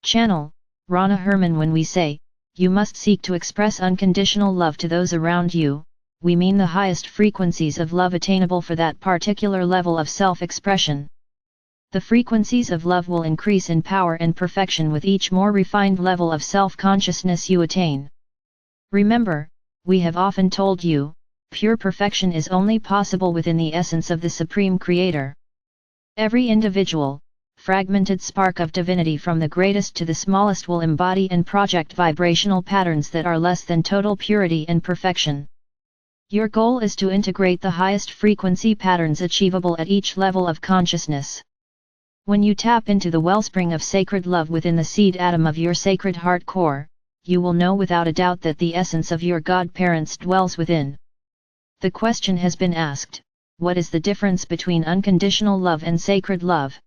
Channel, Rana Herman. When we say, you must seek to express unconditional love to those around you, we mean the highest frequencies of love attainable for that particular level of self-expression. The frequencies of love will increase in power and perfection with each more refined level of self-consciousness you attain. Remember, we have often told you, pure perfection is only possible within the essence of the Supreme Creator. Every individual, fragmented spark of divinity from the greatest to the smallest will embody and project vibrational patterns that are less than total purity and perfection. Your goal is to integrate the highest frequency patterns achievable at each level of consciousness. When you tap into the wellspring of sacred love within the seed atom of your sacred heart core, you will know without a doubt that the essence of your God-parents dwells within. The question has been asked, what is the difference between unconditional love and sacred love?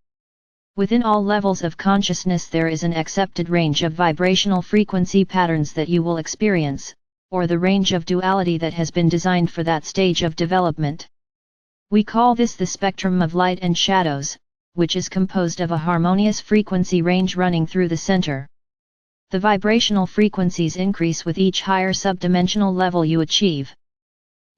Within all levels of consciousness there is an accepted range of vibrational frequency patterns that you will experience, or the range of duality that has been designed for that stage of development. We call this the spectrum of light and shadows, which is composed of a harmonious frequency range running through the center. The vibrational frequencies increase with each higher subdimensional level you achieve.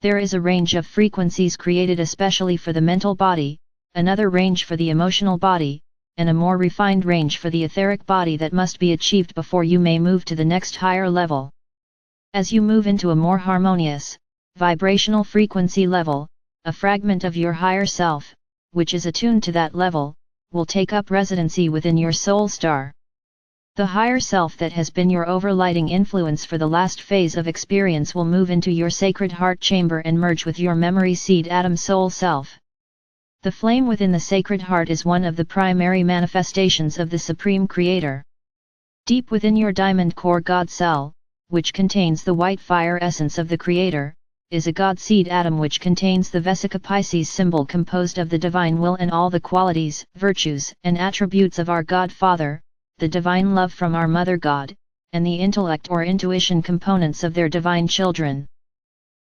There is a range of frequencies created especially for the mental body, another range for the emotional body, and a more refined range for the etheric body that must be achieved before you may move to the next higher level. As you move into a more harmonious, vibrational frequency level, a fragment of your higher self, which is attuned to that level, will take up residency within your soul star. The higher self that has been your overlighting influence for the last phase of experience will move into your sacred heart chamber and merge with your memory seed atom soul self. The flame within the sacred heart is one of the primary manifestations of the Supreme Creator. Deep within your diamond core God cell, which contains the white fire essence of the Creator, is a God seed atom which contains the Vesica Pisces symbol composed of the divine will and all the qualities, virtues, and attributes of our God Father, the divine love from our Mother God, and the intellect or intuition components of their divine children.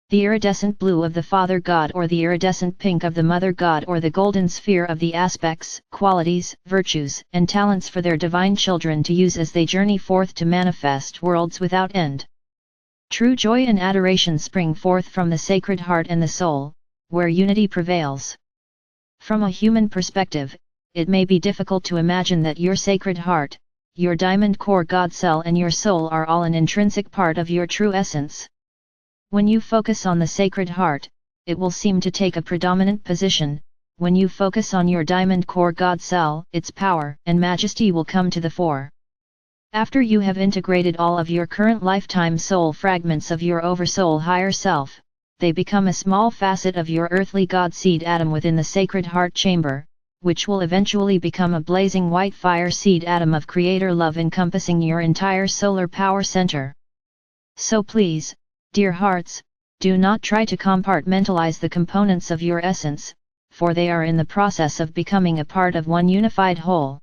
The iridescent blue of the Father God or the iridescent pink of the Mother God or the golden sphere of the aspects, qualities, virtues, and talents for their divine children to use as they journey forth to manifest worlds without end. True joy and adoration spring forth from the sacred heart and the soul, where unity prevails. From a human perspective, it may be difficult to imagine that your sacred heart, your diamond core God cell and your soul are all an intrinsic part of your true essence. When you focus on the sacred heart, it will seem to take a predominant position. When you focus on your diamond core God cell, its power and majesty will come to the fore. After you have integrated all of your current lifetime soul fragments of your oversoul higher self, they become a small facet of your earthly God seed atom within the sacred heart chamber, which will eventually become a blazing white fire seed atom of Creator love encompassing your entire solar power center. So please, dear hearts, do not try to compartmentalize the components of your essence, for they are in the process of becoming a part of one unified whole.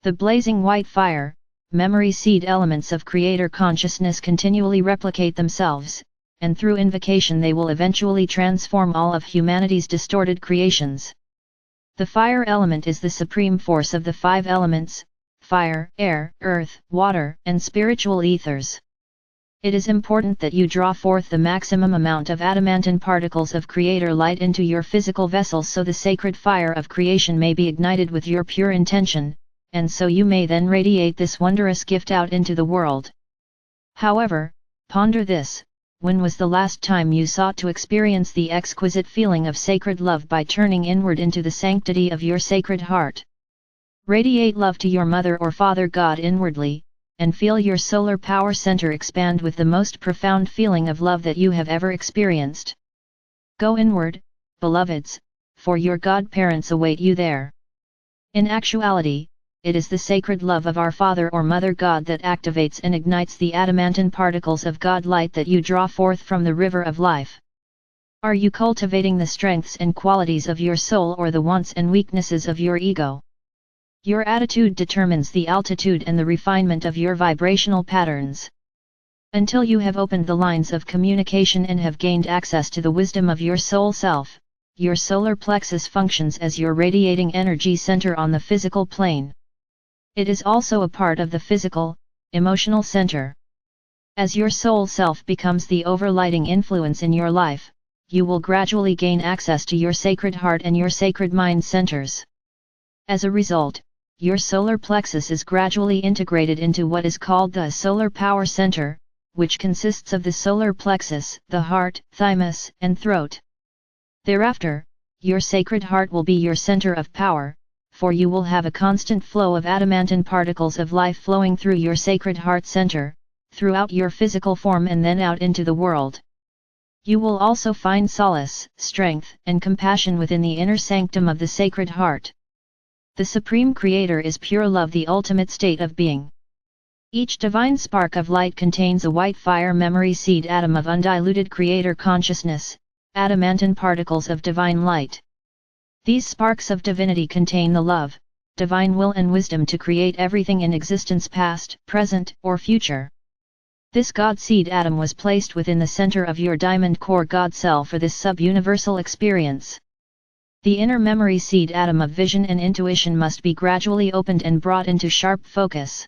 The blazing white fire, memory seed elements of Creator consciousness continually replicate themselves, and through invocation they will eventually transform all of humanity's distorted creations. The fire element is the supreme force of the 5 elements: fire, air, earth, water, and spiritual ethers. It is important that you draw forth the maximum amount of adamantine particles of Creator light into your physical vessel so the sacred fire of creation may be ignited with your pure intention, and so you may then radiate this wondrous gift out into the world. However, ponder this: when was the last time you sought to experience the exquisite feeling of sacred love by turning inward into the sanctity of your sacred heart? Radiate love to your Mother or Father God inwardly, and feel your solar power center expand with the most profound feeling of love that you have ever experienced. Go inward, beloveds, for your God-parents await you there. In actuality, it is the sacred love of our Father or Mother God that activates and ignites the adamantine particles of God light that you draw forth from the river of life. Are you cultivating the strengths and qualities of your soul or the wants and weaknesses of your ego? Your attitude determines the altitude and the refinement of your vibrational patterns. Until you have opened the lines of communication and have gained access to the wisdom of your soul self, your solar plexus functions as your radiating energy center on the physical plane. It is also a part of the physical, emotional center. As your soul self becomes the overlighting influence in your life, you will gradually gain access to your sacred heart and your sacred mind centers. As a result, your solar plexus is gradually integrated into what is called the solar power center, which consists of the solar plexus, the heart, thymus, and throat. Thereafter, your sacred heart will be your center of power, for you will have a constant flow of adamantine particles of life flowing through your sacred heart center, throughout your physical form and then out into the world. You will also find solace, strength, and compassion within the inner sanctum of the sacred heart. The Supreme Creator is pure love, the ultimate state of being. Each divine spark of light contains a white fire memory seed atom of undiluted Creator consciousness, adamantine particles of divine light. These sparks of divinity contain the love, divine will and wisdom to create everything in existence, past, present, or future. This God seed atom was placed within the center of your diamond core God cell for this sub-universal experience. The inner memory seed atom of vision and intuition must be gradually opened and brought into sharp focus.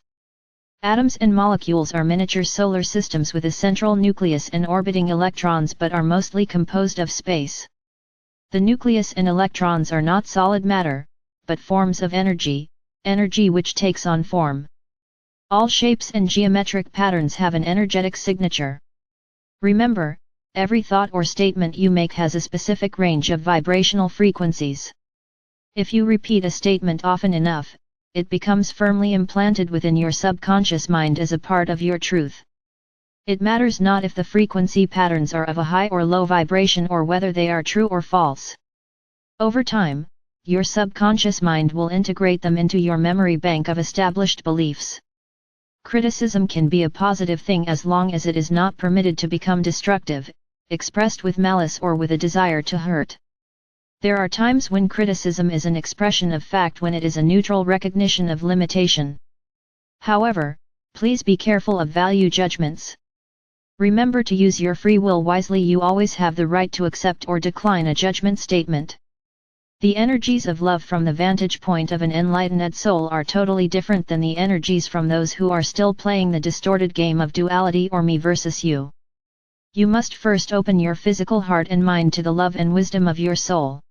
Atoms and molecules are miniature solar systems with a central nucleus and orbiting electrons, but are mostly composed of space. The nucleus and electrons are not solid matter, but forms of energy, energy which takes on form. All shapes and geometric patterns have an energetic signature. Remember, every thought or statement you make has a specific range of vibrational frequencies. If you repeat a statement often enough, it becomes firmly implanted within your subconscious mind as a part of your truth. It matters not if the frequency patterns are of a high or low vibration or whether they are true or false. Over time, your subconscious mind will integrate them into your memory bank of established beliefs. Criticism can be a positive thing as long as it is not permitted to become destructive, expressed with malice or with a desire to hurt. There are times when criticism is an expression of fact, when it is a neutral recognition of limitation. However, please be careful of value judgments. Remember to use your free will wisely. You always have the right to accept or decline a judgment statement. The energies of love from the vantage point of an enlightened soul are totally different than the energies from those who are still playing the distorted game of duality or me versus you. You must first open your physical heart and mind to the love and wisdom of your soul.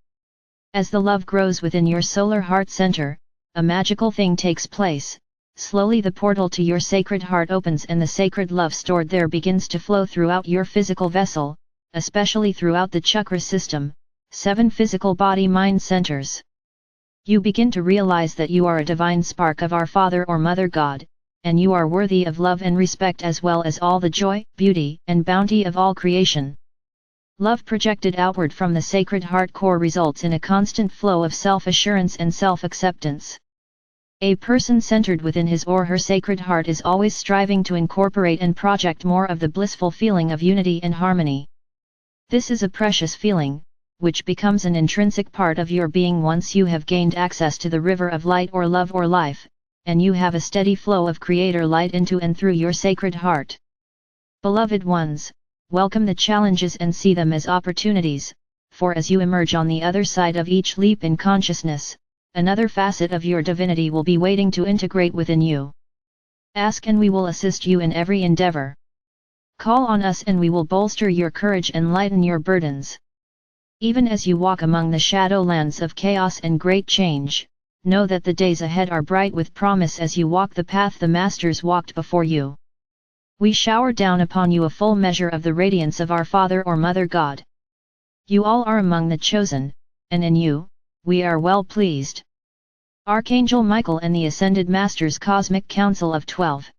As the love grows within your solar heart center, a magical thing takes place. Slowly the portal to your sacred heart opens and the sacred love stored there begins to flow throughout your physical vessel, especially throughout the chakra system, 7 physical body mind centers. You begin to realize that you are a divine spark of our Father or Mother God, and you are worthy of love and respect as well as all the joy, beauty, and bounty of all creation. Love projected outward from the sacred heart core results in a constant flow of self-assurance and self-acceptance. A person centered within his or her sacred heart is always striving to incorporate and project more of the blissful feeling of unity and harmony. This is a precious feeling, which becomes an intrinsic part of your being once you have gained access to the river of light or love or life, and you have a steady flow of Creator light into and through your sacred heart. Beloved ones, welcome the challenges and see them as opportunities, for as you emerge on the other side of each leap in consciousness, another facet of your divinity will be waiting to integrate within you. Ask and we will assist you in every endeavor. Call on us and we will bolster your courage and lighten your burdens. Even as you walk among the shadowlands of chaos and great change, know that the days ahead are bright with promise as you walk the path the Masters walked before you. We shower down upon you a full measure of the radiance of our Father or Mother God. You all are among the chosen, and in you, we are well pleased. Archangel Michael and the Ascended Masters Cosmic Council of 12.